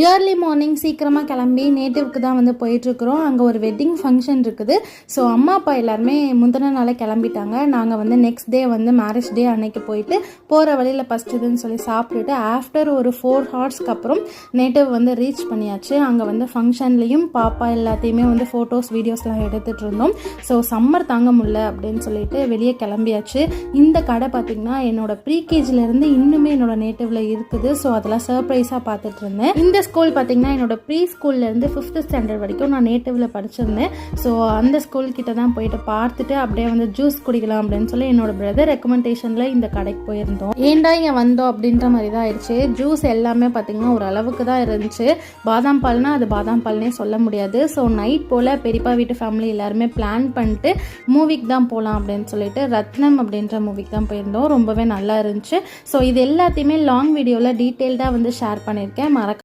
Early morning சீக்கிரமாக கிளம்பி நேட்டிவ்க்கு தான் வந்து போயிட்டுருக்குறோம். அங்கே ஒரு வெட்டிங் ஃபங்க்ஷன் இருக்குது. ஸோ அம்மா அப்பா எல்லாருமே முந்தின நாளே கிளம்பிட்டாங்க. நாங்கள் வந்து நெக்ஸ்ட் டே வந்து மேரேஜ் டே அன்னைக்கு போயிட்டு போகிற வழியில் பஸ்ட்டுதுன்னு சொல்லி சாப்பிட்டுட்டு ஆஃப்டர் ஒரு 4 ஹவர்ஸ்க்கு அப்புறம் நேட்டிவ் வந்து ரீச் பண்ணியாச்சு. அங்கே வந்து ஃபங்க்ஷன்லேயும் பாப்பா எல்லாத்தையுமே வந்து ஃபோட்டோஸ் வீடியோஸ்லாம் எடுத்துகிட்டு இருந்தோம். ஸோ சம்மர் தாங்க முடியல அப்படின்னு சொல்லிட்டு வெளியே கிளம்பியாச்சு. இந்த கடை பார்த்திங்கன்னா என்னோட ப்ரீகேஜிலேருந்து இன்னுமே என்னோட நேட்டிவில் இருக்குது. ஸோ அதெல்லாம் சர்ப்ரைஸாக பார்த்துட்டு இருந்தேன். இந்த ஸ்கூல் பார்த்திங்கன்னா என்னோட ப்ரீ ஸ்கூல்லேருந்து 5th ஸ்டாண்டர்ட் வரைக்கும் நான் நேட்டிவில் படிச்சிருந்தேன். ஸோ அந்த ஸ்கூல்கிட்ட தான் போயிட்டு பார்த்துட்டு அப்படியே வந்து ஜூஸ் குடிக்கலாம் அப்படின்னு சொல்லி என்னோட பிரதர் ரெக்கமெண்டேஷனில் இந்த கடைக்கு போயிருந்தோம். ஏண்டா இங்கே வந்தோம் அப்படின்ற மாதிரி தான் ஆயிடுச்சு. ஜூஸ் எல்லாமே பார்த்திங்கன்னா ஒரு அளவுக்கு தான் இருந்துச்சு. பாதாம் பால்னால் அது பாதாம் பால்னே சொல்ல முடியாது. ஸோ நைட் போல் பெரியப்பா வீட்டு ஃபேமிலி எல்லாருமே பிளான் பண்ணிட்டு மூவிக்கு தான் போகலாம் அப்படின்னு சொல்லிட்டு ரத்னம் அப்படின்ற மூவிக்கு தான் போயிருந்தோம். ரொம்பவே நல்லா இருந்துச்சு. ஸோ இது எல்லாத்தையுமே லாங் வீடியோவில் டீட்டெயில்டாக வந்து ஷேர் பண்ணியிருக்கேன்.